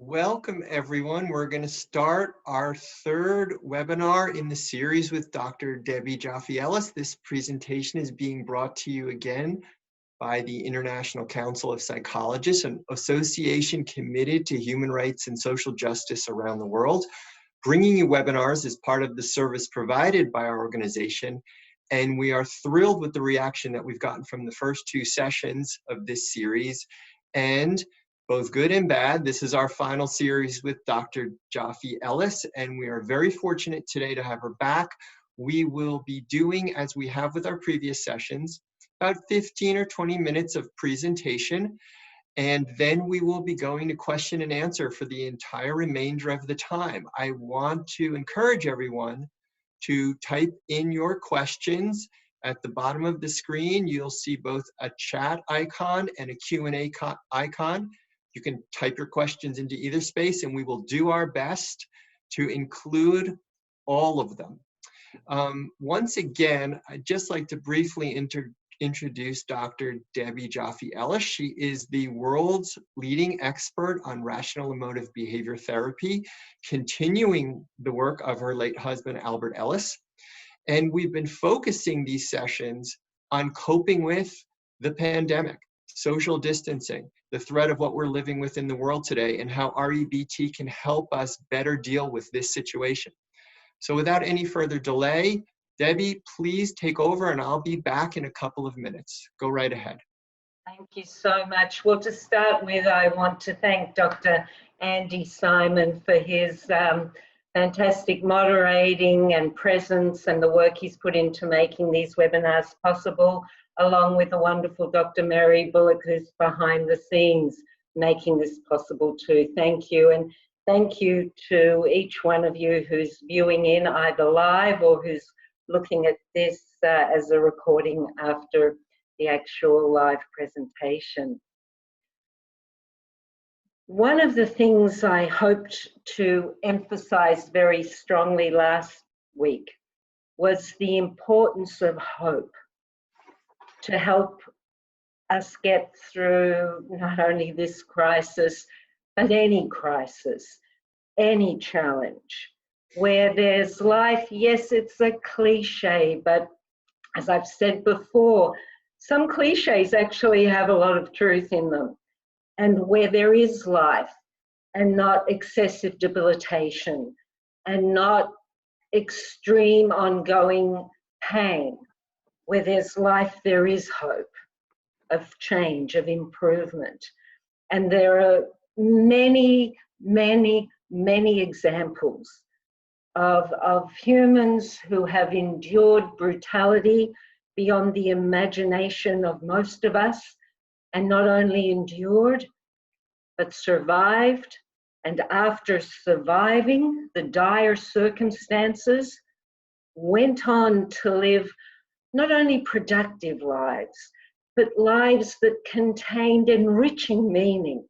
Welcome, everyone. We're going to start our third webinar in the series with Dr. Debbie Joffe Ellis. This presentation is being brought to you again by the International Council of Psychologists, an association committed to human rights and social justice around the world. Bringing you webinars is part of the service provided by our organization, and we are thrilled with the reaction that we've gotten from the first two sessions of this series. And both good and bad, this is our final series with Dr. Joffe Ellis, and we are very fortunate today to have her back. We will be doing, as we have with our previous sessions, about 15 or 20 minutes of presentation, and then we will be going to question and answer for the entire remainder of the time. I want to encourage everyone to type in your questions. At the bottom of the screen, you'll see both a chat icon and a Q&A icon. You can type your questions into either space, and we will do our best to include all of them. Once again, I'd just like to briefly introduce Dr. Debbie Joffe Ellis. She is the world's leading expert on rational emotive behavior therapy, continuing the work of her late husband, Albert Ellis. And we've been focusing these sessions on coping with the pandemic, social distancing, the threat of what we're living with in the world today, and how REBT can help us better deal with this situation. So without any further delay, Debbie, please take over, and I'll be back in a couple of minutes. Go right ahead. Thank you so much. Well, to start with, I want to thank Dr. Andy Simon for his fantastic moderating and presence and the work he's put into making these webinars possible, along with the wonderful Dr. Mary Bullock, who's behind the scenes making this possible too. Thank you. And thank you to each one of you who's viewing in either live or who's looking at this as a recording after the actual live presentation. One of the things I hoped to emphasize very strongly last week was the importance of hope to help us get through not only this crisis, but any crisis, any challenge. Where there's life, yes, it's a cliche, but as I've said before, some cliches actually have a lot of truth in them. And where there is life and not excessive debilitation and not extreme ongoing pain, where there's life, there is hope of change, of improvement. And there are many, many, many examples of humans who have endured brutality beyond the imagination of most of us, and not only endured, but survived, and after surviving the dire circumstances, went on to live not only productive lives, but lives that contained enriching meaning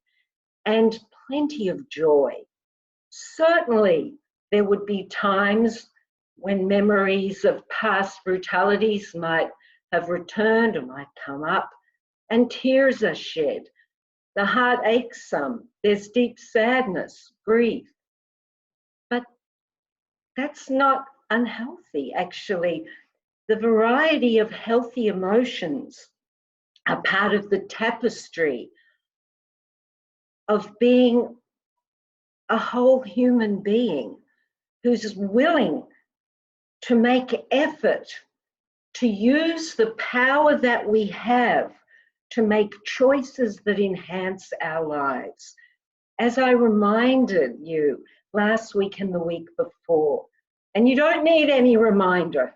and plenty of joy. Certainly, there would be times when memories of past brutalities might have returned or might come up, and tears are shed. The heart aches some. There's deep sadness, grief. But that's not unhealthy, actually. The variety of healthy emotions are part of the tapestry of being a whole human being who's willing to make effort to use the power that we have to make choices that enhance our lives. As I reminded you last week and the week before, and you don't need any reminder,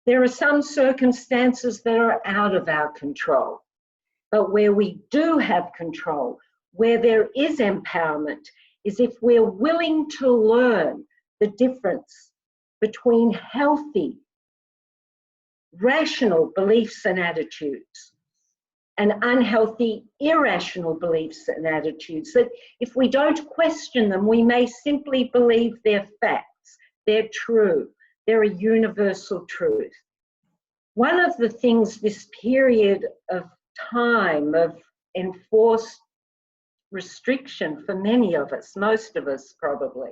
there are some circumstances that are out of our control, but where we do have control, where there is empowerment, is if we're willing to learn the difference between healthy, rational beliefs and attitudes and unhealthy, irrational beliefs and attitudes, that if we don't question them, we may simply believe they're facts, they're true, they're a universal truth. One of the things this period of time of enforced restriction for many of us, most of us probably,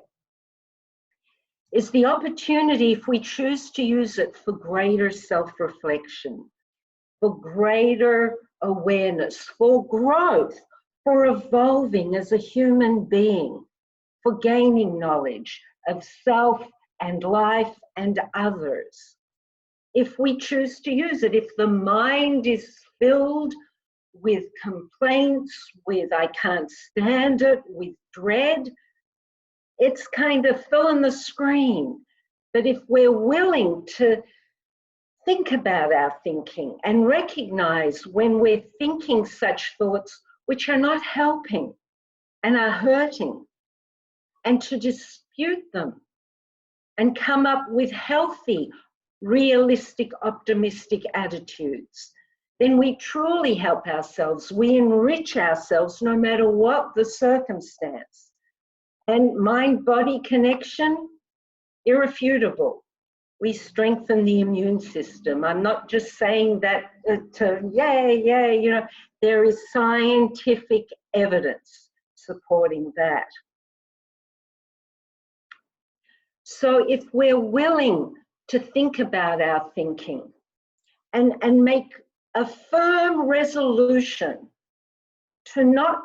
is the opportunity, if we choose to use it, for greater self-reflection, for greater awareness, for growth, for evolving as a human being, for gaining knowledge of self and life and others. If we choose to use it, if the mind is filled with complaints, with I can't stand it, with dread, it's kind of fill in the screen. But if we're willing to think about our thinking and recognize when we're thinking such thoughts which are not helping and are hurting, and to dispute them and come up with healthy, realistic, optimistic attitudes, then we truly help ourselves. We enrich ourselves no matter what the circumstance. And mind-body connection, irrefutable. We strengthen the immune system. I'm not just saying that to, yay, you know, there is scientific evidence supporting that. So if we're willing to think about our thinking and make a firm resolution to not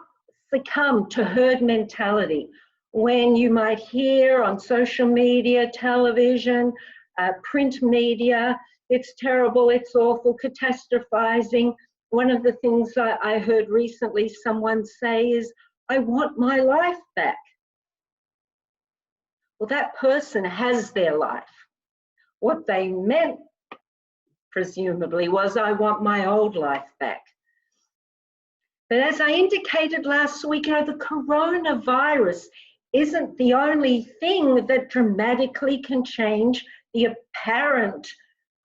succumb to herd mentality, when you might hear on social media, television, print media, it's terrible, it's awful, catastrophizing. One of the things I heard recently someone say is, I want my life back. Well, that person has their life. What they meant, presumably, was I want my old life back. But as I indicated last week, you know, the coronavirus isn't the only thing that dramatically can change the apparent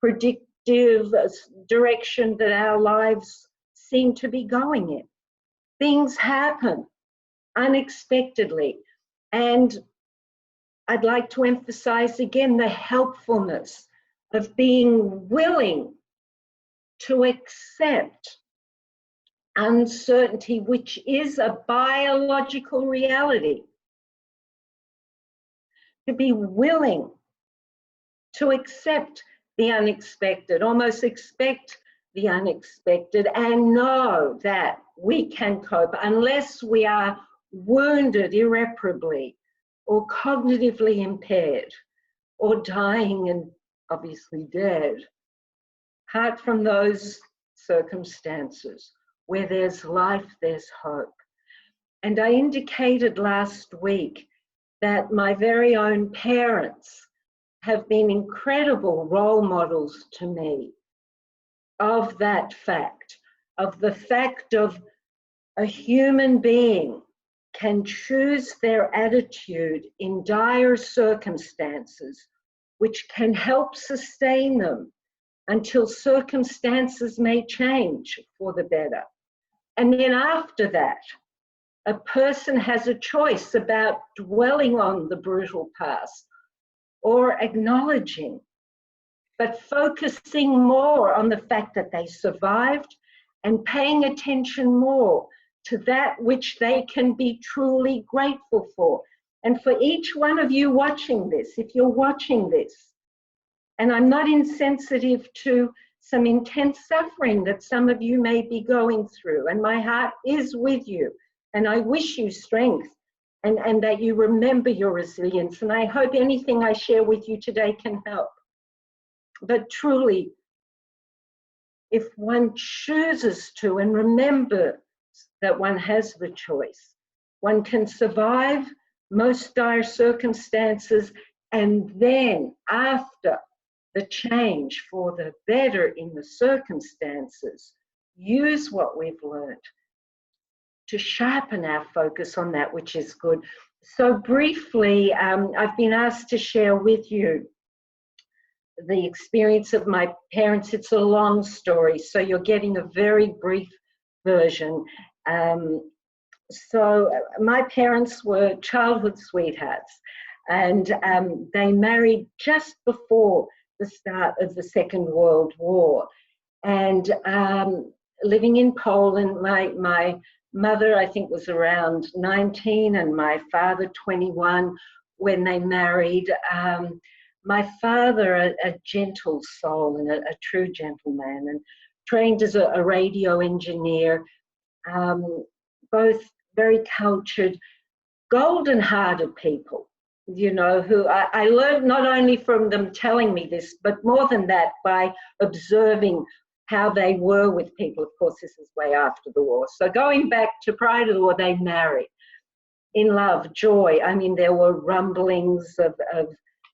predictive direction that our lives seem to be going in. Things happen unexpectedly. And I'd like to emphasize again the helpfulness of being willing to accept uncertainty, which is a biological reality. To be willing to accept the unexpected, almost expect the unexpected, and know that we can cope unless we are wounded irreparably or cognitively impaired or dying and obviously dead. Apart from those circumstances where there's life, there's hope. And I indicated last week that my very own parents have been incredible role models to me of that fact, of the fact of a human being can choose their attitude in dire circumstances, which can help sustain them until circumstances may change for the better. And then after that, a person has a choice about dwelling on the brutal past or acknowledging, but focusing more on the fact that they survived and paying attention more to that which they can be truly grateful for. And for each one of you watching this, if you're watching this, and I'm not insensitive to some intense suffering that some of you may be going through, and my heart is with you, and I wish you strength and that you remember your resilience, and I hope anything I share with you today can help. But truly, if one chooses to and remember that one has the choice, one can survive most dire circumstances, and then after the change for the better in the circumstances, use what we've learned to sharpen our focus on that which is good. So briefly, I've been asked to share with you the experience of my parents. It's a long story, so you're getting a very brief version. So my parents were childhood sweethearts, and they married just before the start of the Second World War. And living in Poland, my mother, I think, was around 19 and my father 21 when they married. My father, a gentle soul and a true gentleman, and trained as a radio engineer, both very cultured, golden-hearted people, you know, who I learned not only from them telling me this, but more than that, by observing how they were with people. Of course, this is way after the war. So going back to prior to the war, they married in love, joy. I mean, there were rumblings of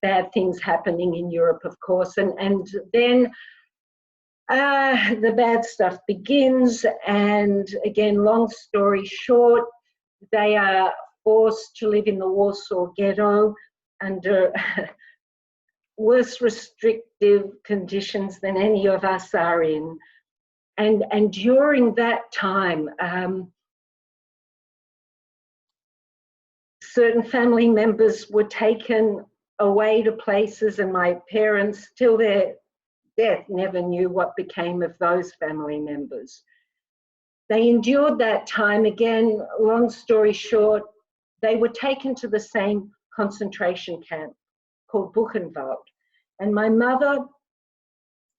bad things happening in Europe, of course, and then the bad stuff begins. And again, long story short, they are forced to live in the Warsaw Ghetto under worse restrictive conditions than any of us are in. And during that time, certain family members were taken away to places, and my parents, till their death, never knew what became of those family members. They endured that time. Again, long story short, they were taken to the same concentration camp called Buchenwald. And my mother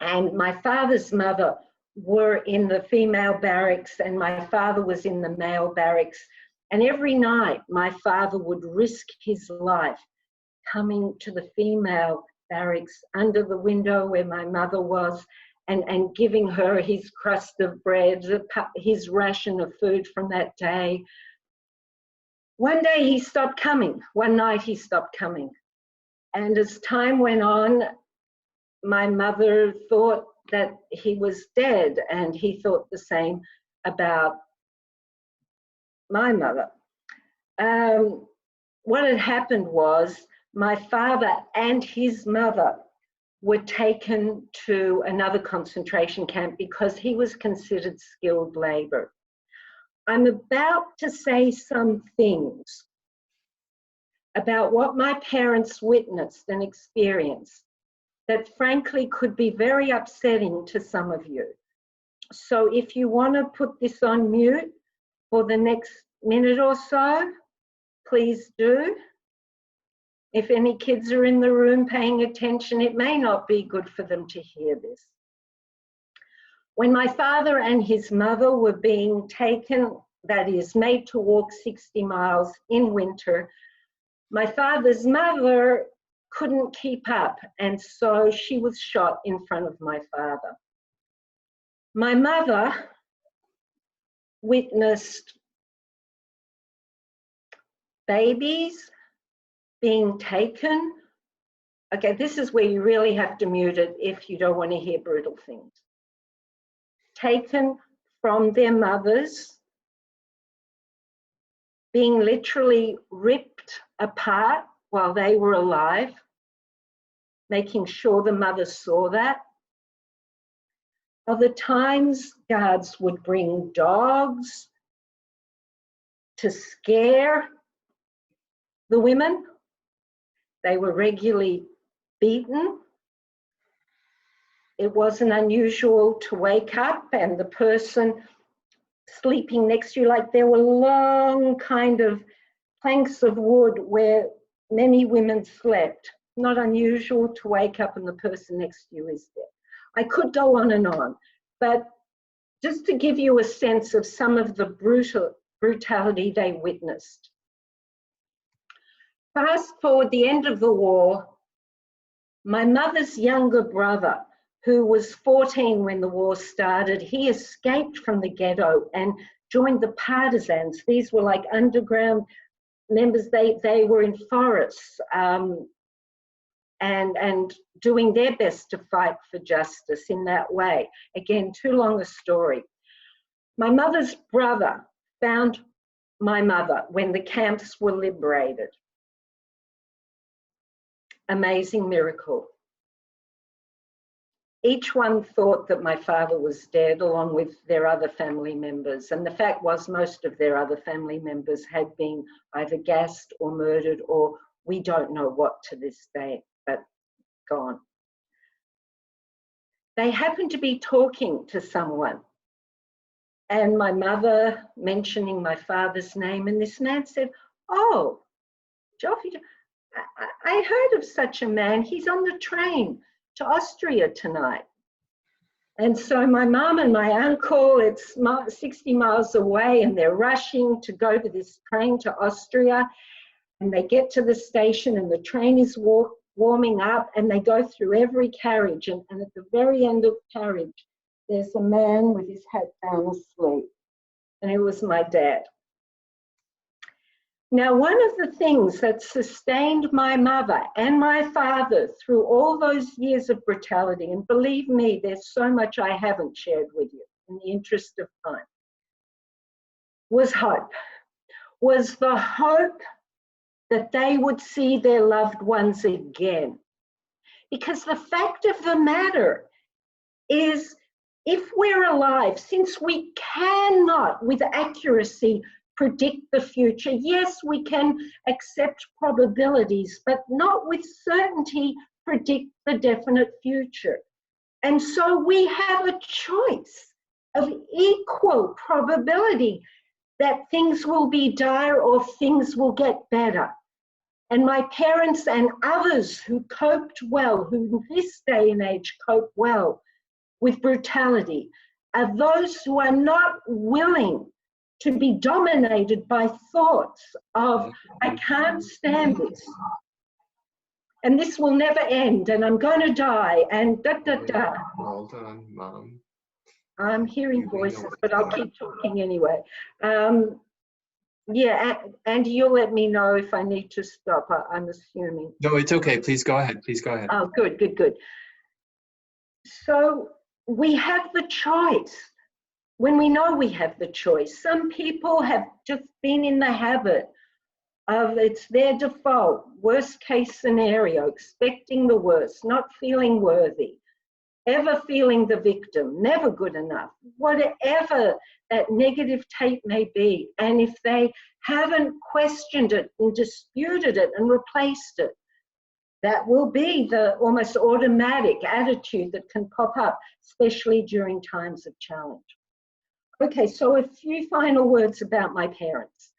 and my father's mother were in the female barracks, and my father was in the male barracks. And every night, my father would risk his life coming to the female barracks under the window where my mother was, and giving her his crust of bread, his ration of food from that day. One day he stopped coming. One night he stopped coming. And as time went on, my mother thought that he was dead, and he thought the same about my mother. What had happened was my father and his mother were taken to another concentration camp because he was considered skilled labor. I'm about to say some things about what my parents witnessed and experienced that frankly could be very upsetting to some of you. So if you want to put this on mute for the next minute or so, please do. If any kids are in the room paying attention, it may not be good for them to hear this. When my father and his mother were being taken, that is, made to walk 60 miles in winter, my father's mother couldn't keep up, and so she was shot in front of my father. My mother witnessed babies being taken. Okay, this is where you really have to mute it if you don't want to hear brutal things. Taken from their mothers, being literally ripped apart while they were alive, making sure the mother saw that. Other times, guards would bring dogs to scare the women. They were regularly beaten. It wasn't unusual to wake up and the person sleeping next to you, like there were long kind of planks of wood where many women slept. Not unusual to wake up and the person next to you is dead. I could go on, but just to give you a sense of some of the brutality they witnessed. Fast forward the end of the war, my mother's younger brother, who was 14 when the war started, he escaped from the ghetto and joined the partisans. These were like underground members. They were in forests and doing their best to fight for justice in that way. Again, too long a story. My mother's brother found my mother when the camps were liberated. Amazing miracle. Each one thought that my father was dead along with their other family members. And the fact was most of their other family members had been either gassed or murdered, or we don't know what to this day, but gone. They happened to be talking to someone and my mother mentioning my father's name, and this man said, "Oh, Joffe, I heard of such a man. He's on the train to Austria tonight." And so my mum and my uncle, it's 60 miles away, and they're rushing to go to this train to Austria. And they get to the station, and the train is warming up, and they go through every carriage. And at the very end of the carriage, there's a man with his hat down asleep. And it was my dad. Now, one of the things that sustained my mother and my father through all those years of brutality, and believe me, there's so much I haven't shared with you in the interest of time, was hope. Was the hope that they would see their loved ones again. Because the fact of the matter is, if we're alive, since we cannot with accuracy predict the future, yes, we can accept probabilities, but not with certainty predict the definite future. And so we have a choice of equal probability that things will be dire or things will get better. And my parents and others who coped well, who in this day and age cope well with brutality, are those who are not willing to be dominated by thoughts of, I can't stand this, and this will never end, and I'm going to die, and da da da. Well done, Mom. I'm hearing voices, but I'll keep talking anyway. Yeah, Andy, you'll let me know if I need to stop, I'm assuming. No, it's okay. Please go ahead. Please go ahead. Oh, good, good, good. So we have the choice. When we know we have the choice, some people have just been in the habit of, it's their default, worst case scenario, expecting the worst, not feeling worthy, ever feeling the victim, never good enough, whatever that negative tape may be. And if they haven't questioned it and disputed it and replaced it, that will be the almost automatic attitude that can pop up, especially during times of challenge. Okay, so a few final words about my parents.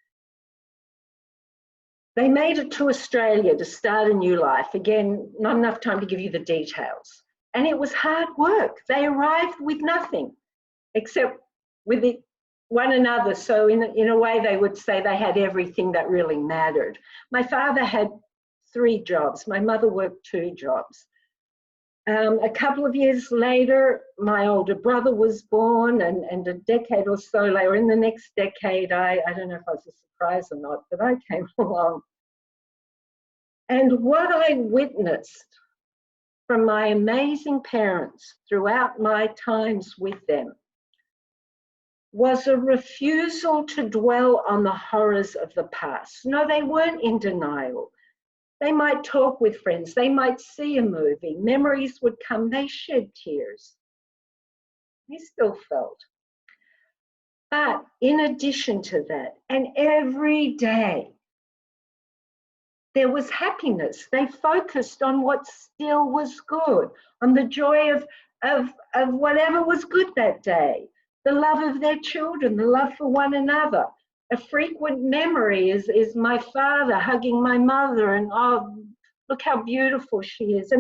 They made it to Australia to start a new life. Again, not enough time to give you the details. And it was hard work. They arrived with nothing except with one another. So in a way, they would say they had everything that really mattered. My father had 3 jobs. My mother worked 2 jobs. A couple of years later, my older brother was born, and a decade or so later, in the next decade, I don't know if I was a surprise or not, but I came along. And what I witnessed from my amazing parents throughout my times with them was a refusal to dwell on the horrors of the past. No, they weren't in denial. They might talk with friends, they might see a movie, memories would come, they shed tears. They still felt. But in addition to that, and every day, there was happiness. They focused on what still was good, on the joy of whatever was good that day, the love of their children, the love for one another. A frequent memory is my father hugging my mother, and oh, look how beautiful she is.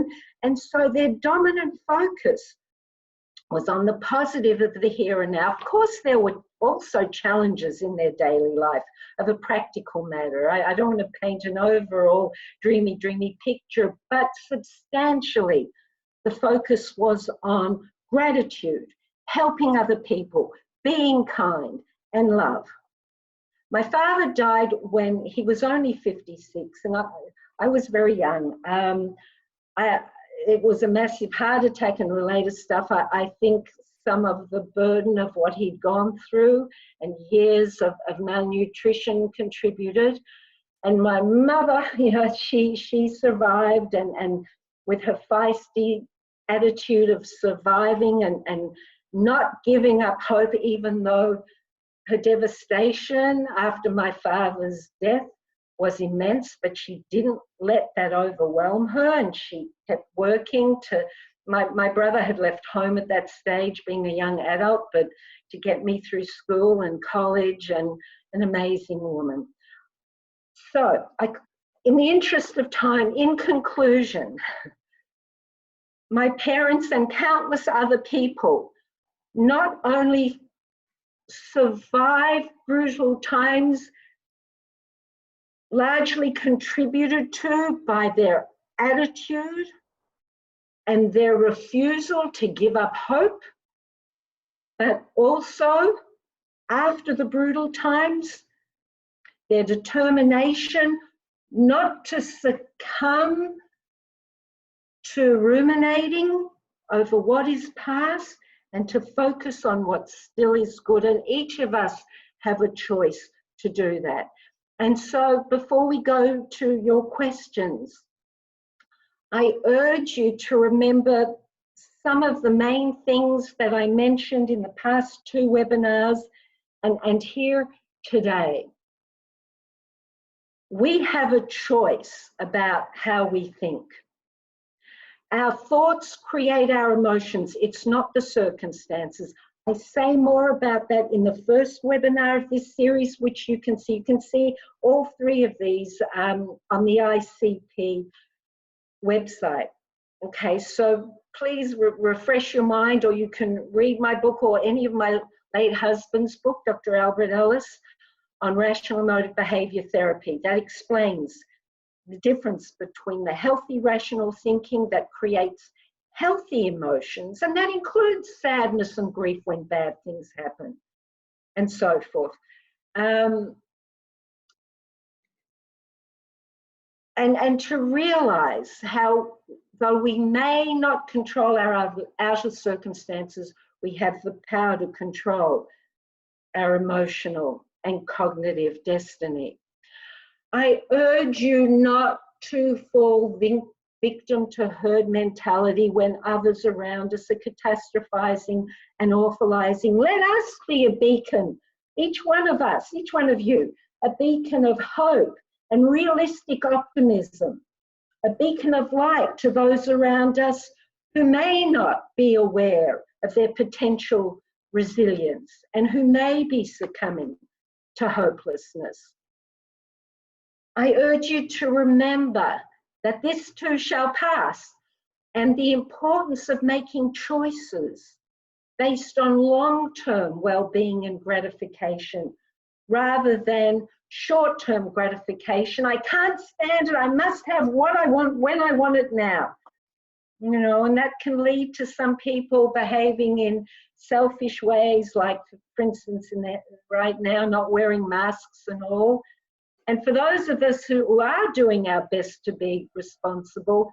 And so their dominant focus was on the positive of the here and now. Of course, there were also challenges in their daily life of a practical matter. I don't want to paint an overall dreamy picture, but substantially, the focus was on gratitude, helping other people, being kind, and love. My father died when he was only 56, and I was very young. It was a massive heart attack and related stuff. I think some of the burden of what he'd gone through and years of malnutrition contributed. And my mother, you know, she survived, and with her feisty attitude of surviving and not giving up hope, even though her devastation after my father's death was immense, but she didn't let that overwhelm her, and she kept working to my brother had left home at that stage, being a young adult, but to get me through school and college, and an amazing woman. So, in the interest of time, in conclusion, my parents and countless other people not only survived brutal times, largely contributed to by their attitude and their refusal to give up hope, but also after the brutal times, their determination not to succumb to ruminating over what is past and to focus on what still is good. And each of us have a choice to do that. And so before we go to your questions, I urge you to remember some of the main things that I mentioned in the past 2 webinars and here today. We have a choice about how we think. Our thoughts create our emotions. It's not the circumstances. I say more about that in the first webinar of this series, which you can see. You can see all 3 of these on the ICP website. Okay, so please refresh your mind, or you can read my book or any of my late husband's book, Dr. Albert Ellis, on rational emotive behavior therapy. That explains the difference between the healthy rational thinking that creates healthy emotions, and that includes sadness and grief when bad things happen, and so forth. And to realize how, though we may not control our outer circumstances, we have the power to control our emotional and cognitive destiny. I urge you not to fall victim to herd mentality when others around us are catastrophizing and awfulizing. Let us be a beacon, each one of us, each one of you, a beacon of hope and realistic optimism, a beacon of light to those around us who may not be aware of their potential resilience and who may be succumbing to hopelessness. I urge you to remember that this too shall pass, and the importance of making choices based on long-term well-being and gratification rather than short-term gratification. I can't stand it. I must have what I want when I want it now. You know, and that can lead to some people behaving in selfish ways, like, for instance, right now, not wearing masks and all. And for those of us who are doing our best to be responsible,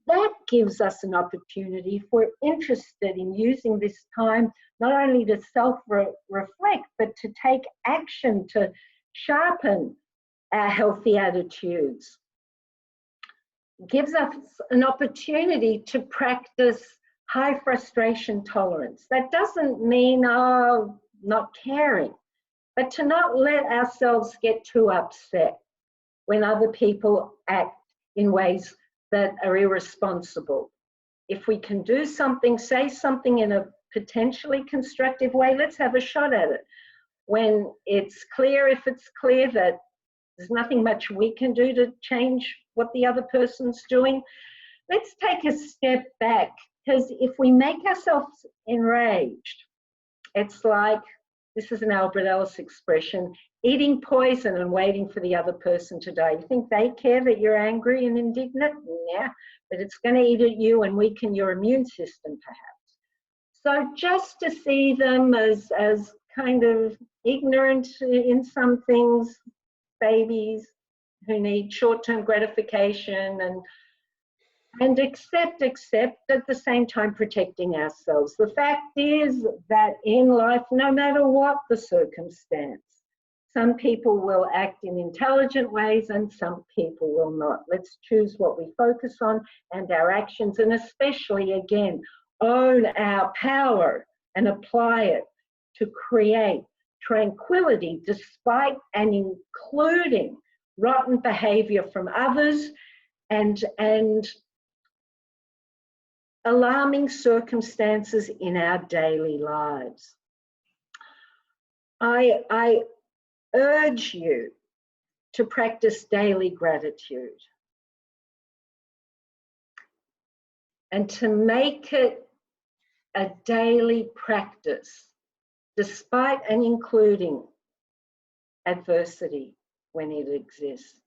that gives us an opportunity, if we're interested in using this time, not only to self-reflect, but to take action to sharpen our healthy attitudes. It gives us an opportunity to practice high frustration tolerance. That doesn't mean, not caring, but to not let ourselves get too upset when other people act in ways that are irresponsible. If we can do something, say something in a potentially constructive way, let's have a shot at it. When it's clear, if it's clear that there's nothing much we can do to change what the other person's doing, let's take a step back, because if we make ourselves enraged, it's like, this is an Albert Ellis expression, eating poison and waiting for the other person to die. You think they care that you're angry and indignant? Yeah, but it's going to eat at you and weaken your immune system, perhaps. So just to see them as kind of ignorant in some things, babies who need short-term gratification, and accept at the same time protecting ourselves. The fact is that in life, no matter what the circumstance, some people will act in intelligent ways and some people will not. Let's choose what we focus on and our actions, and especially, again, own our power and apply it to create tranquility despite and including rotten behavior from others, and alarming circumstances in our daily lives. I urge you to practice daily gratitude and to make it a daily practice, despite and including adversity when it exists.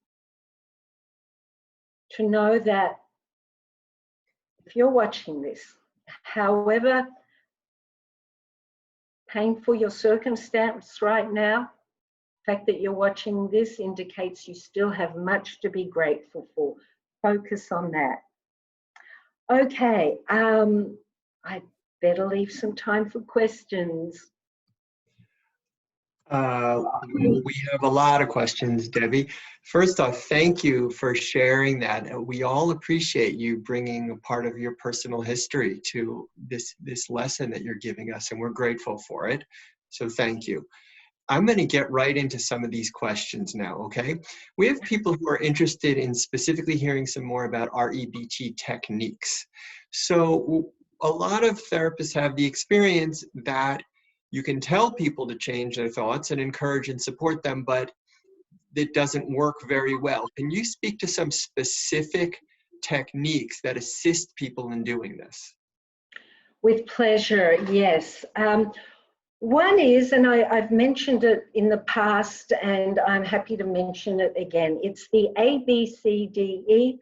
To know that if you're watching this, however painful your circumstance right now, the fact that you're watching this indicates you still have much to be grateful for. Focus on that. Okay, I better leave some time for questions. We have a lot of questions, Debbie. First off, thank you for sharing that. We all appreciate you bringing a part of your personal history to this lesson that you're giving us, and we're grateful for it. So thank you. I'm going to get right into some of these questions now, okay? We have people who are interested in specifically hearing some more about REBT techniques. So a lot of therapists have the experience that you can tell people to change their thoughts and encourage and support them, but it doesn't work very well. Can you speak to some specific techniques that assist people in doing this? With pleasure, yes. One is, and I've mentioned it in the past, and I'm happy to mention it again, it's the ABCDE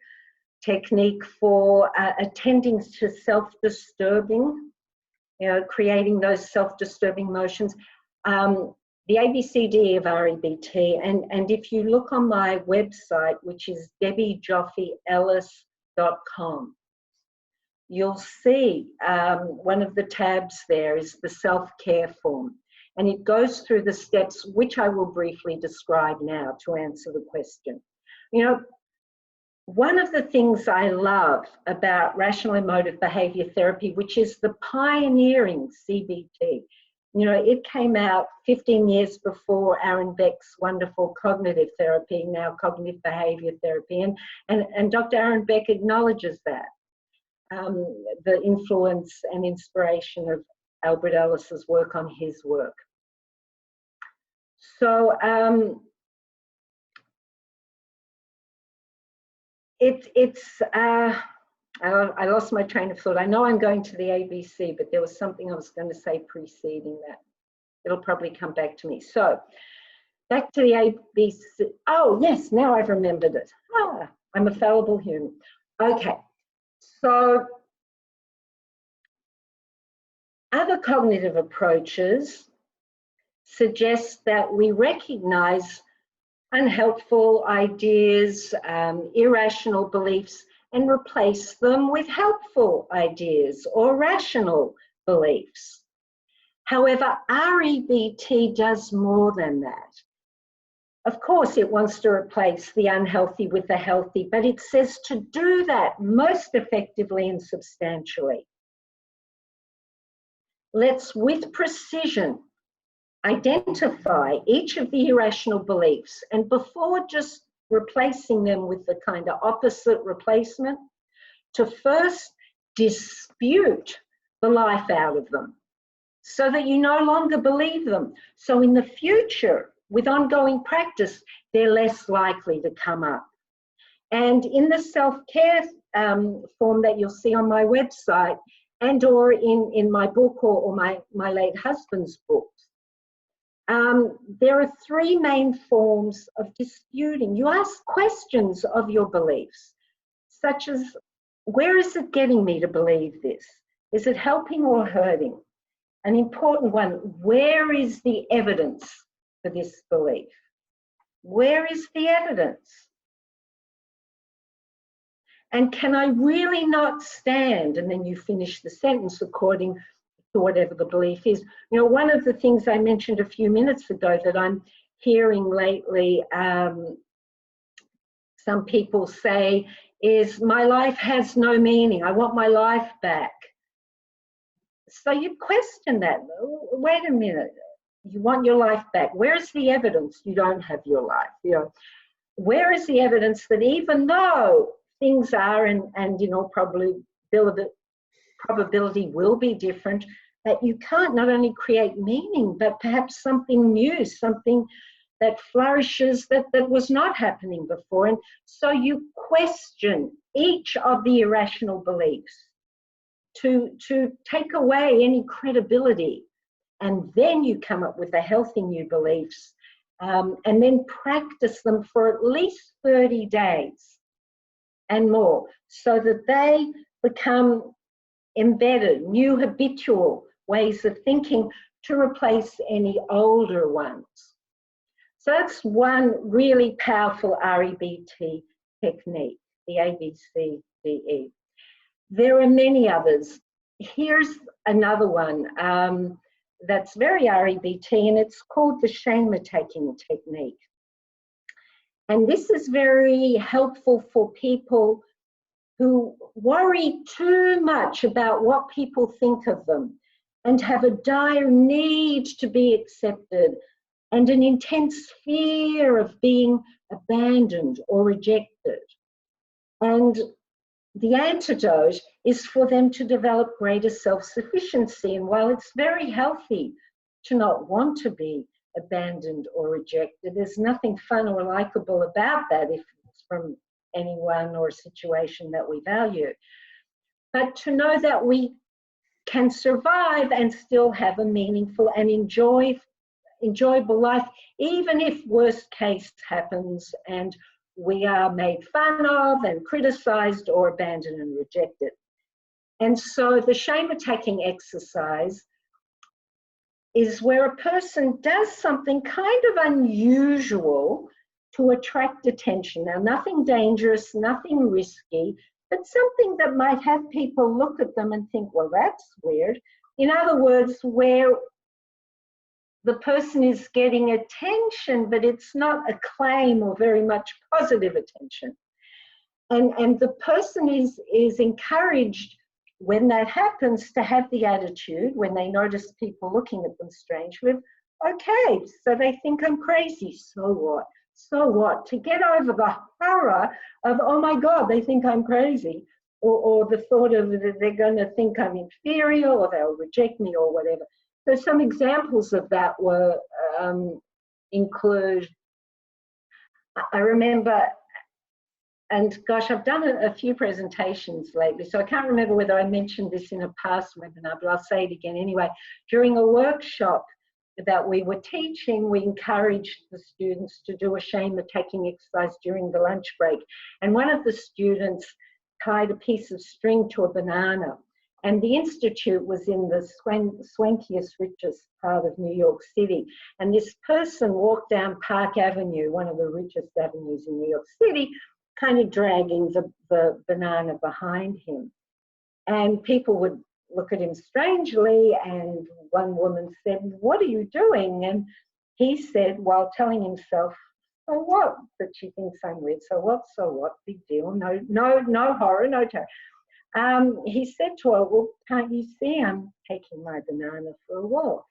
technique for attending to self-disturbing, creating those self-disturbing motions. The ABCD of REBT, and if you look on my website, which is debbiejoffellis.com, you'll see one of the tabs there is the self-care form, and it goes through the steps, which I will briefly describe now to answer the question. One of the things I love about rational emotive behavior therapy, which is the pioneering CBT, it came out 15 years before Aaron Beck's wonderful cognitive therapy, now cognitive behavior therapy, and Dr. Aaron Beck acknowledges that. The influence and inspiration of Albert Ellis's work on his work. So I lost my train of thought. I know I'm going to the ABC, but there was something I was going to say preceding that. It'll probably come back to me. So back to the ABC. Oh, yes, now I've remembered it. I'm a fallible human. Okay, so other cognitive approaches suggest that we recognize unhelpful ideas, irrational beliefs, and replace them with helpful ideas or rational beliefs. However, REBT does more than that. Of course, it wants to replace the unhealthy with the healthy, but it says to do that most effectively and substantially. Let's, with precision, identify each of the irrational beliefs, and before just replacing them with the kind of opposite replacement, to first dispute the life out of them so that you no longer believe them. So in the future, with ongoing practice, they're less likely to come up. And in the self-care form that you'll see on my website and or in my book or my late husband's books, there are three main forms of disputing. You ask questions of your beliefs, such as, where is it getting me to believe this? Is it helping or hurting? An important one, where is the evidence for this belief? Where is the evidence? And can I really not stand? And then you finish the sentence according to whatever the belief is. One of the things I mentioned a few minutes ago that I'm hearing lately, some people say, is my life has no meaning. I want my life back. So you question that. Wait a minute. You want your life back. Where is the evidence you don't have your life? Where is the evidence that even though things are, and probably probability will be different, that you can't not only create meaning, but perhaps something new, something that flourishes that was not happening before. And so you question each of the irrational beliefs to take away any credibility. And then you come up with the healthy new beliefs, and then practice them for at least 30 days and more, so that they become embedded, new habitual ways of thinking to replace any older ones. So that's one really powerful REBT technique, the ABCDE. There are many others. Here's another one that's very REBT, and it's called the shame-taking technique. And this is very helpful for people who worry too much about what people think of them and have a dire need to be accepted and an intense fear of being abandoned or rejected. And the antidote is for them to develop greater self-sufficiency. And while it's very healthy to not want to be abandoned or rejected, there's nothing fun or likable about that if it's from anyone or a situation that we value. But to know that we can survive and still have a meaningful and enjoyable life, even if worst case happens and we are made fun of and criticized or abandoned and rejected. And so the shame-attacking exercise is where a person does something kind of unusual to attract attention. Now, nothing dangerous, nothing risky, but something that might have people look at them and think, well, that's weird. In other words, where the person is getting attention, but it's not acclaim or very much positive attention. And the person is encouraged when that happens to have the attitude, when they notice people looking at them strangely, okay, so they think I'm crazy, so what? So what? To get over the horror of, oh my God, they think I'm crazy, or the thought of they're going to think I'm inferior or they'll reject me or whatever. So some examples of that were include, I remember, and gosh, I've done a few presentations lately, so I can't remember whether I mentioned this in a past webinar, but I'll say it again anyway. During a workshop that we were teaching, we encouraged the students to do a shame-attacking exercise during the lunch break. And one of the students tied a piece of string to a banana. And the institute was in the swankiest, richest part of New York City. And this person walked down Park Avenue, one of the richest avenues in New York City, kind of dragging the banana behind him. And people would look at him strangely, and one woman said, "What are you doing?" And he said, while telling himself, "So what? That she thinks I'm weird. So what? So what? Big deal. No horror, no terror." He said to her, "Well, can't you see I'm taking my banana for a walk?"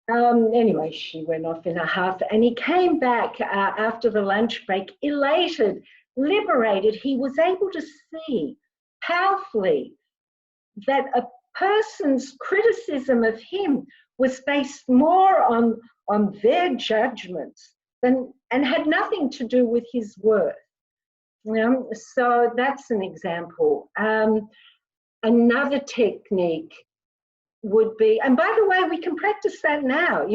Anyway, she went off in a huff, and he came back after the lunch break, elated, liberated. He was able to see powerfully that a person's criticism of him was based more on their judgments and had nothing to do with his worth. So that's an example. Another technique would be, and by the way, we can practice that now,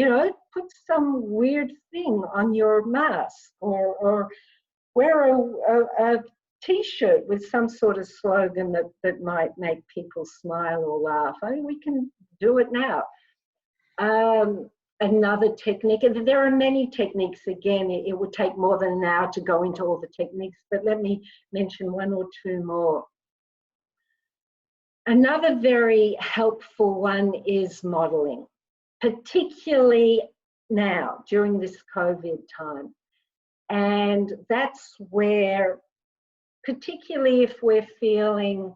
put some weird thing on your mask or wear a T-shirt with some sort of slogan that might make people smile or laugh. I mean, we can do it now. Another technique, and there are many techniques. Again, it would take more than an hour to go into all the techniques, but let me mention one or two more. Another very helpful one is modeling, particularly now during this COVID time. And that's where, particularly if we're feeling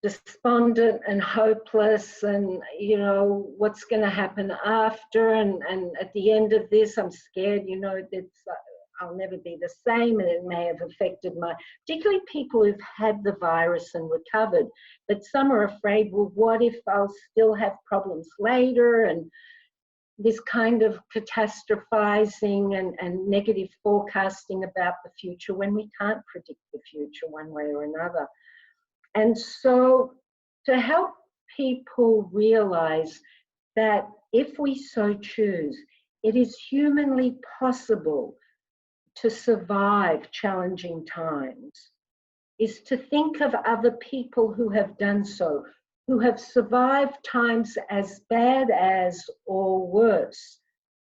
despondent and hopeless and, what's going to happen after, and at the end of this, I'm scared, I'll never be the same, and it may have affected particularly people who've had the virus and recovered, but some are afraid, well, what if I'll still have problems later? And this kind of catastrophizing and negative forecasting about the future when we can't predict the future one way or another. And so to help people realize that if we so choose, it is humanly possible to survive challenging times, is to think of other people who have done so, who have survived times as bad as or worse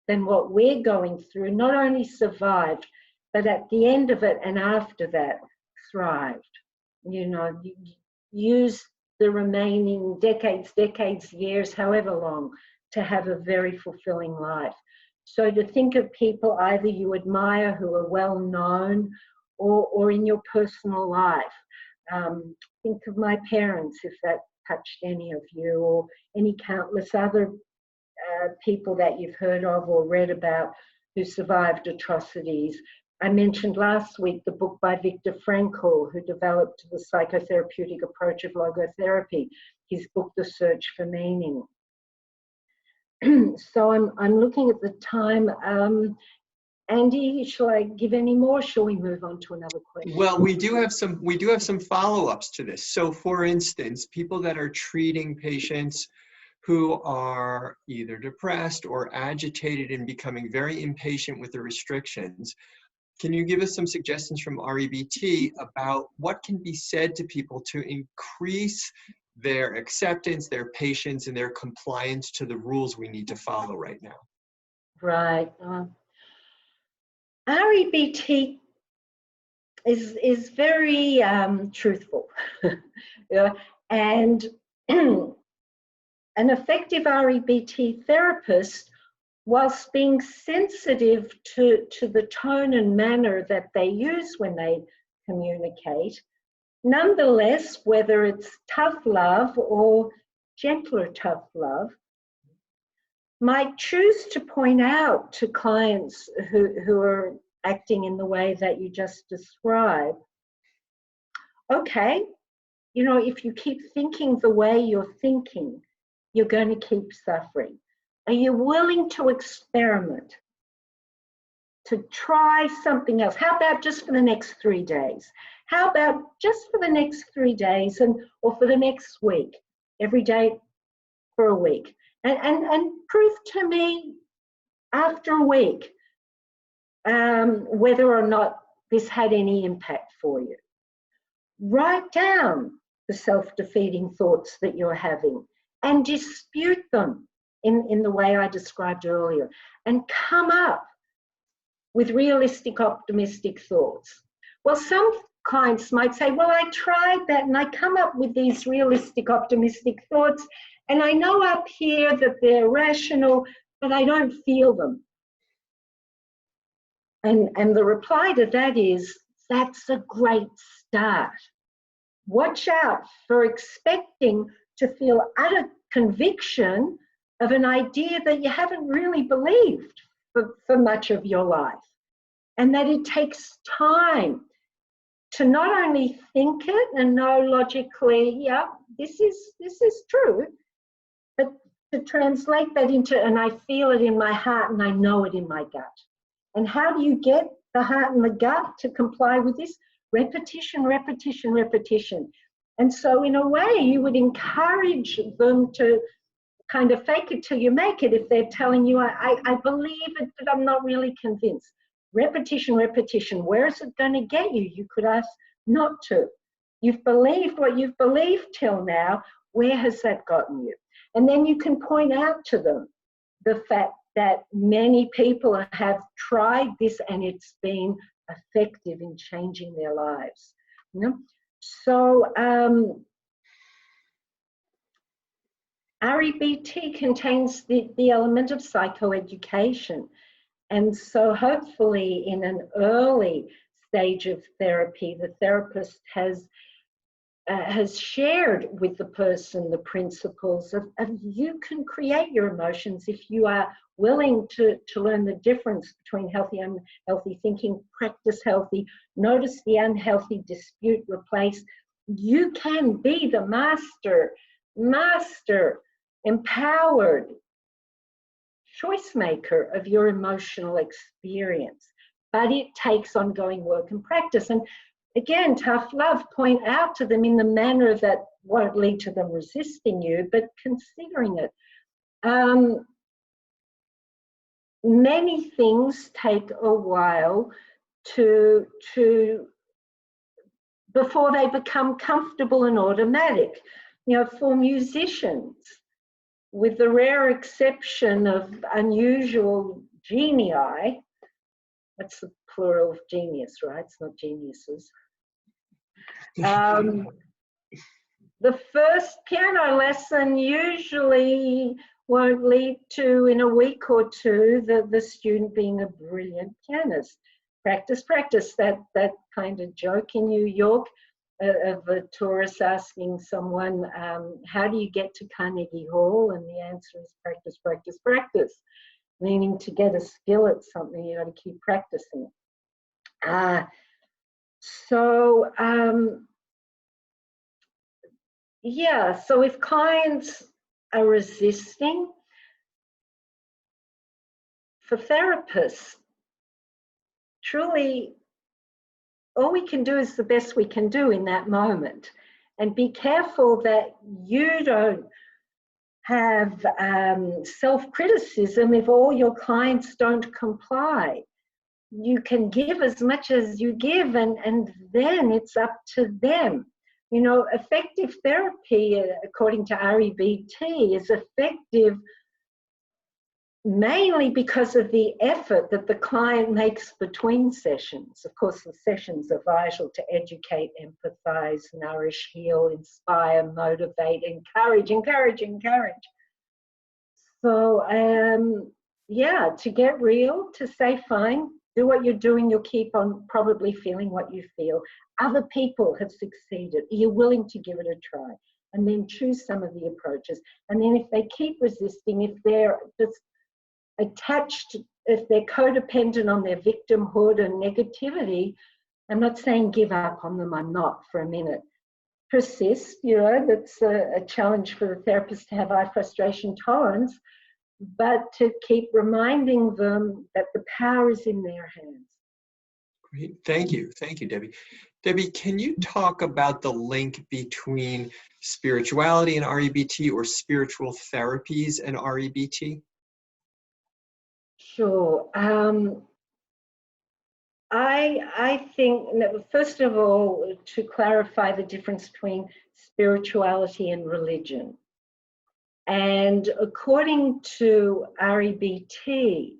than what we're going through, not only survived, but at the end of it and after that, thrived. You know, use the remaining decades, years, however long, to have a very fulfilling life. So to think of people either you admire who are well known or in your personal life. Think of my parents, if that touched any of you, or any countless other people that you've heard of or read about who survived atrocities. I mentioned last week the book by Viktor Frankl, who developed the psychotherapeutic approach of logotherapy, his book, The Search for Meaning. So I'm looking at the time. Andy, shall I give any more? Shall we move on to another question? Well, we do have some follow-ups to this. So for instance, people that are treating patients who are either depressed or agitated and becoming very impatient with the restrictions, can you give us some suggestions from REBT about what can be said to people to increase their acceptance, their patience, and their compliance to the rules we need to follow right now? Right. REBT is very truthful. Yeah. And an effective REBT therapist, whilst being sensitive to the tone and manner that they use when they communicate, nonetheless, whether it's tough love or gentler tough love, might choose to point out to clients who are acting in the way that you just described, okay, you know, if you keep thinking the way you're thinking, you're going to keep suffering. Are you willing to experiment, to try something else? How about just for the next 3 days? How about just for the next 3 days or for the next week, every day for a week? And prove to me after a week whether or not this had any impact for you. Write down the self-defeating thoughts that you're having and dispute them in the way I described earlier, and come up with realistic, optimistic thoughts. Well, some clients might say, well, I tried that and I come up with these realistic, optimistic thoughts, and I know up here that they're rational, but I don't feel them. And the reply to that is, that's a great start. Watch out for expecting to feel utter conviction of an idea that you haven't really believed for much of your life. And that it takes time to not only think it and know logically, yeah, this is true, but to translate that into, and I feel it in my heart and I know it in my gut. And how do you get the heart and the gut to comply with this? Repetition, repetition, repetition. And so in a way, you would encourage them to kind of fake it till you make it if they're telling you, I believe it, but I'm not really convinced. Repetition, repetition. Where is it going to get you? You could ask not to. You've believed what you've believed till now. Where has that gotten you? And then you can point out to them the fact that many people have tried this and it's been effective in changing their lives. You know? So REBT contains the element of psychoeducation. And so hopefully in an early stage of therapy, the therapist has has shared with the person the principles of you can create your emotions if you are willing to learn the difference between healthy and unhealthy thinking, practice healthy, notice the unhealthy, dispute, replace. You can be the master, empowered choice maker of your emotional experience. But it takes ongoing work and practice. And again, tough love, point out to them in the manner that won't lead to them resisting you, but considering it. Many things take a while before they become comfortable and automatic. You know, for musicians, with the rare exception of unusual genii, that's the plural of genius, right? It's not geniuses. The first piano lesson usually won't lead to, in a week or two, the student being a brilliant pianist. Practice, practice. That kind of joke in New York of a tourist asking someone, how do you get to Carnegie Hall? And the answer is practice, practice, practice. Meaning to get a skill at something, you got to keep practicing. Yeah, so if clients are resisting, for therapists, truly, all we can do is the best we can do in that moment. And be careful that you don't have self-criticism if all your clients don't comply. You can give as much as you give, and then it's up to them. You know, effective therapy, according to REBT, is effective mainly because of the effort that the client makes between sessions. Of course, the sessions are vital to educate, empathize, nourish, heal, inspire, motivate, encourage. So, yeah, to get real, to say, fine, do what you're doing, you'll keep on probably feeling what you feel. Other people have succeeded. Are you willing to give it a try? And then choose some of the approaches. And then if they keep resisting, if they're just attached, if they're codependent on their victimhood and negativity, I'm not saying give up on them, I'm not for a minute. Persist, you know, that's a challenge for the therapist to have high frustration tolerance, but to keep reminding them that the power is in their hands. Great, thank you, Debbie. Debbie, can you talk about the link between spirituality and REBT, or spiritual therapies and REBT? Sure. I think, first of all, to clarify the difference between spirituality and religion. And according to REBT,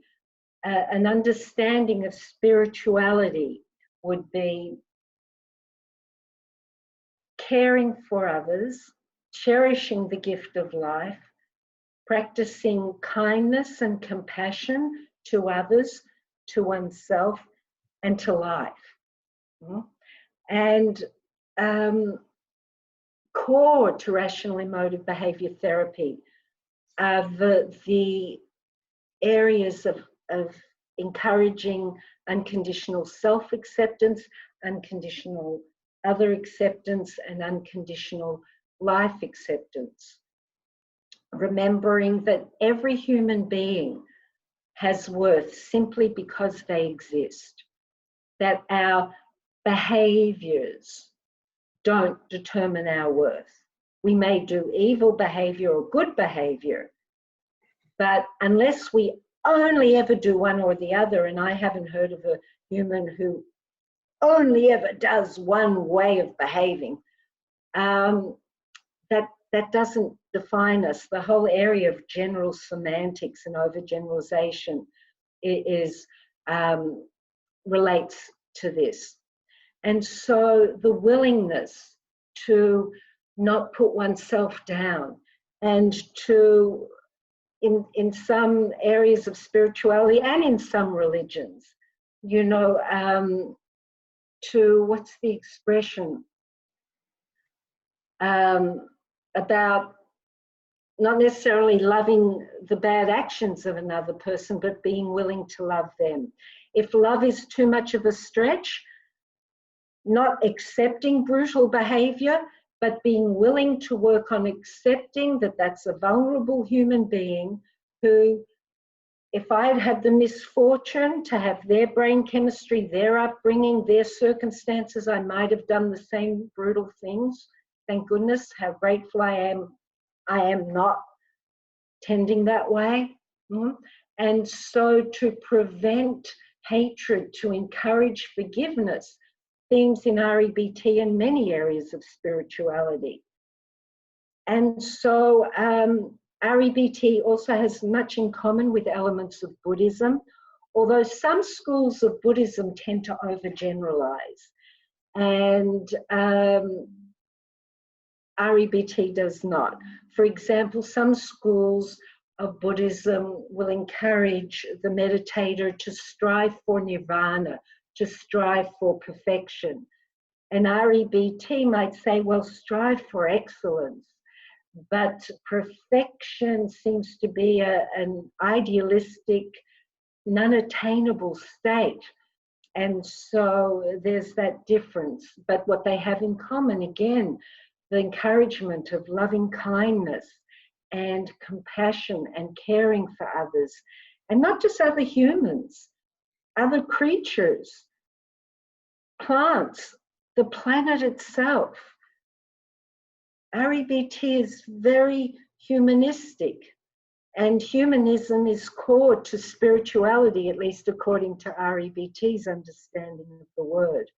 an understanding of spirituality would be caring for others, cherishing the gift of life, practicing kindness and compassion to others, to oneself, and to life. And core to rational emotive behavior therapy are the areas of encouraging unconditional self-acceptance, unconditional other acceptance, and unconditional life acceptance. Remembering that every human being has worth simply because they exist, that our behaviors don't determine our worth. We may do evil behavior or good behavior, but unless we only ever do one or the other, and I haven't heard of a human who only ever does one way of behaving, that doesn't define us. The whole area of general semantics and overgeneralization relates to this. And so the willingness to not put oneself down, and to, in some areas of spirituality and in some religions, you know, to, what's the expression? about not necessarily loving the bad actions of another person, but being willing to love them. If love is too much of a stretch, not accepting brutal behavior, but being willing to work on accepting that that's a vulnerable human being who, if I had had the misfortune to have their brain chemistry, their upbringing, their circumstances, I might have done the same brutal things. Thank goodness, how grateful I am not tending that way. And so to prevent hatred, to encourage forgiveness, themes in REBT and many areas of spirituality. And so REBT also has much in common with elements of Buddhism, although some schools of Buddhism tend to overgeneralize. And REBT does not. For example, some schools of Buddhism will encourage the meditator to strive for nirvana, to strive for perfection. And REBT might say, well, strive for excellence. But perfection seems to be an idealistic, non-attainable state. And so there's that difference. But what they have in common, again, the encouragement of loving kindness and compassion and caring for others, and not just other humans, other creatures, plants, the planet itself. REBT is very humanistic, and humanism is core to spirituality, at least according to REBT's understanding of the word.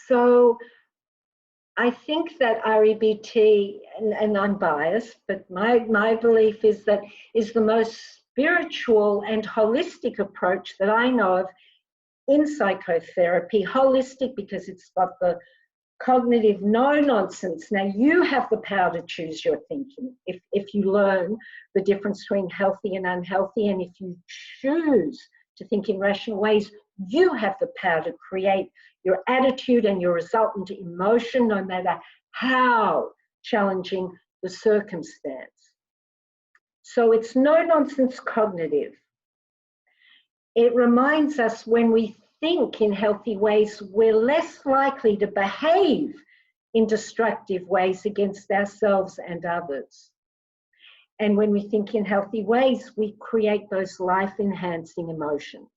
So I think that REBT, and I'm biased, but my belief is that is the most spiritual and holistic approach that I know of in psychotherapy. Holistic because it's got the cognitive no nonsense. Now you have the power to choose your thinking if you learn the difference between healthy and unhealthy, and if you choose to think in rational ways, you have the power to create your attitude and your resultant emotion, no matter how challenging the circumstance. So it's no-nonsense cognitive. It reminds us when we think in healthy ways, we're less likely to behave in destructive ways against ourselves and others. And when we think in healthy ways, we create those life-enhancing emotions.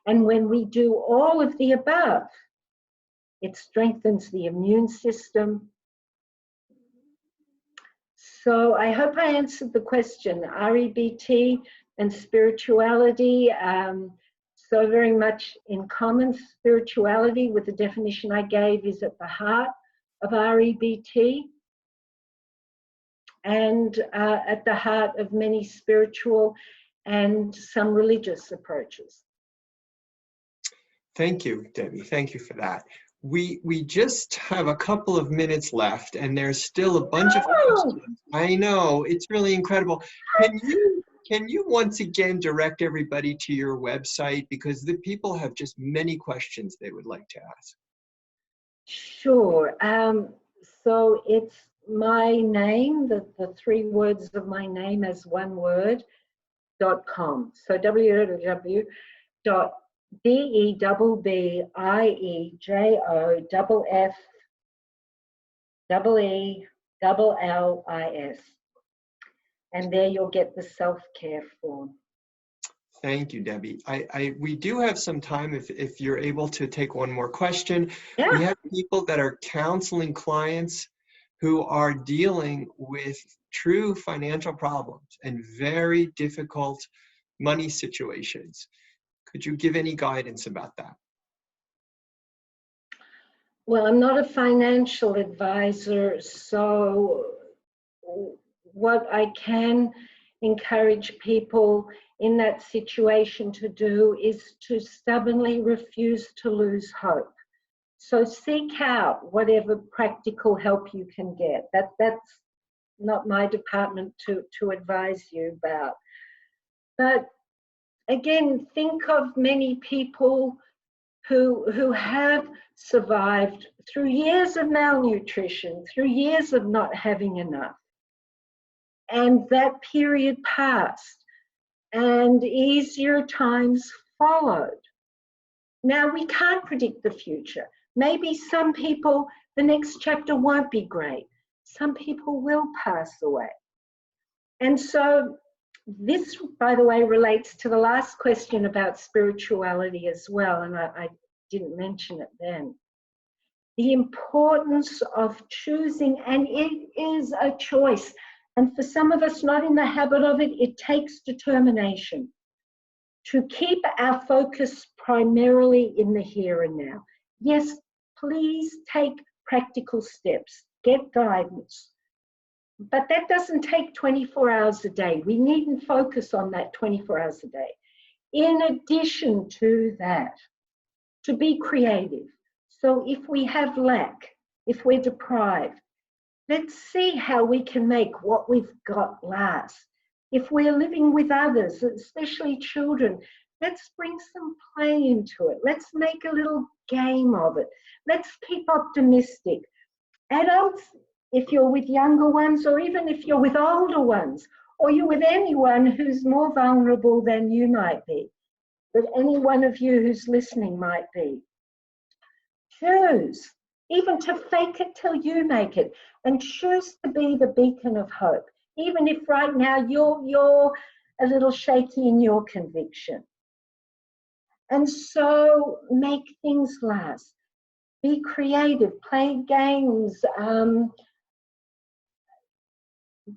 And when we do all of the above, it strengthens the immune system. So I hope I answered the question. REBT and spirituality, so very much in common. Spirituality, with the definition I gave, is at the heart of REBT and at the heart of many spiritual and some religious approaches. Thank you, Debbie. Thank you for that. We just have a couple of minutes left, and there's still a bunch of questions. I know, it's really incredible. Can you once again direct everybody to your website, because the people have just many questions they would like to ask? Sure. So it's my name, the 3 words of my name as one word, .com. So www.BEBBIOFFEELLIS. And there you'll get the self-care form. Thank you, Debbie. We do have some time if you're able to take one more question. Yeah. We have people that are counseling clients who are dealing with true financial problems and very difficult money situations. Could you give any guidance about that? Well, I'm not a financial advisor, so what I can encourage people in that situation to do is to stubbornly refuse to lose hope. So seek out whatever practical help you can get. That's not my department to advise you about. But again, think of many people who have survived through years of malnutrition, through years of not having enough. And that period passed and easier times followed. Now, we can't predict the future. Maybe some people, the next chapter won't be great. Some people will pass away. And so this, by the way, relates to the last question about spirituality as well, and I didn't mention it then. The importance of choosing, and it is a choice. And for some of us not in the habit of it, it takes determination to keep our focus primarily in the here and now. Yes, please take practical steps, get guidance, but that doesn't take 24 hours a day. We needn't focus on that 24 hours a day. In addition to that, to be creative. So if we have lack, if we're deprived, let's see how we can make what we've got last. If we're living with others, especially children, let's bring some play into it. Let's make a little game of it. Let's keep optimistic. Adults, if you're with younger ones, or even if you're with older ones, or you're with anyone who's more vulnerable than you might be, that any one of you who's listening might be, choose even to fake it till you make it, and choose to be the beacon of hope, even if right now you're a little shaky in your conviction. And so make things last. Be creative, play games,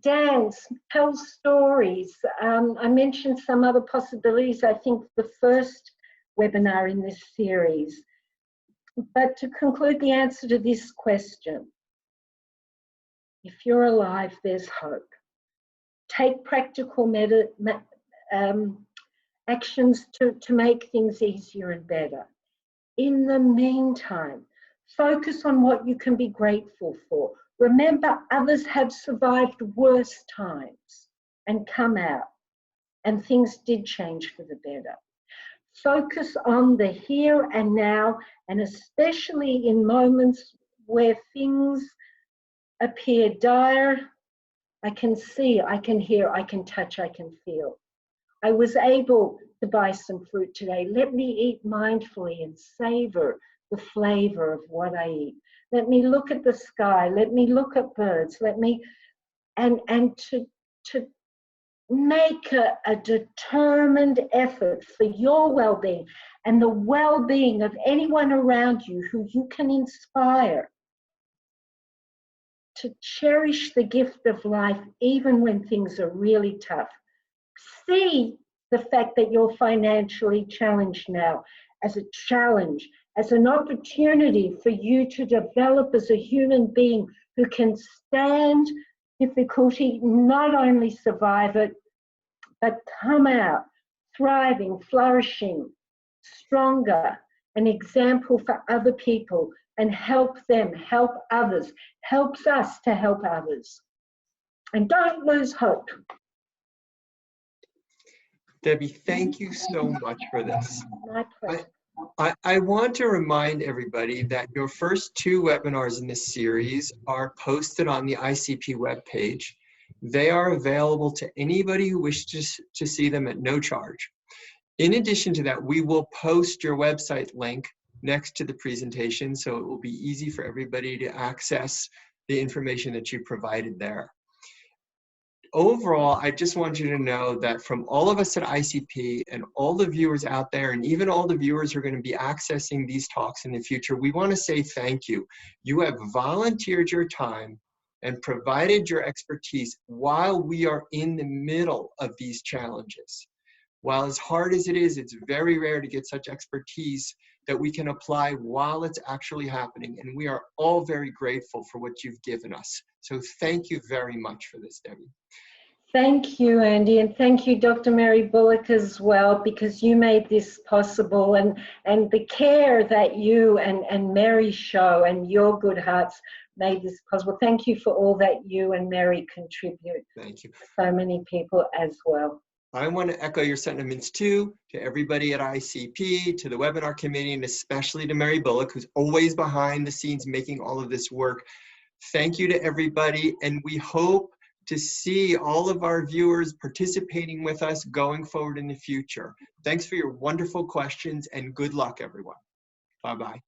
dance, tell stories. I mentioned some other possibilities, I think the first webinar in this series. But to conclude the answer to this question, if you're alive, there's hope. Take practical actions to make things easier and better. In the meantime, focus on what you can be grateful for. Remember, others have survived worse times and come out, and things did change for the better. Focus on the here and now, and especially in moments where things appear dire. I can see, I can hear, I can touch, I can feel. I was able to buy some fruit today. Let me eat mindfully and savor the flavor of what I eat. Let me look at the sky. Let me look at birds. Let me, and to make a determined effort for your well-being and the well-being of anyone around you who you can inspire to cherish the gift of life even when things are really tough. See the fact that you're financially challenged now as a challenge, as an opportunity for you to develop as a human being who can stand difficulty, not only survive it, but come out thriving, flourishing, stronger, an example for other people, and help them, help others, helps us to help others. And don't lose hope. Debbie, thank you so much for this. My pleasure. I want to remind everybody that your first two webinars in this series are posted on the ICP webpage. They are available to anybody who wishes to see them at no charge. In addition to that, we will post your website link next to the presentation, so it will be easy for everybody to access the information that you provided there. Overall, I just want you to know that from all of us at ICP and all the viewers out there, and even all the viewers who are going to be accessing these talks in the future, we want to say thank you. You have volunteered your time and provided your expertise while we are in the middle of these challenges. While as hard as it is, it's very rare to get such expertise that we can apply while it's actually happening. And we are all very grateful for what you've given us. So thank you very much for this, Debbie. Thank you, Andy, and thank you, Dr. Mary Bullock, as well, because you made this possible, and the care that you and Mary show and your good hearts made this possible. Thank you for all that you and Mary contribute. Thank you. So many people as well. I want to echo your sentiments too, to everybody at ICP, to the webinar committee, and especially to Mary Bullock, who's always behind the scenes making all of this work. Thank you to everybody, and we hope to see all of our viewers participating with us going forward in the future. Thanks for your wonderful questions, and good luck, everyone. Bye-bye.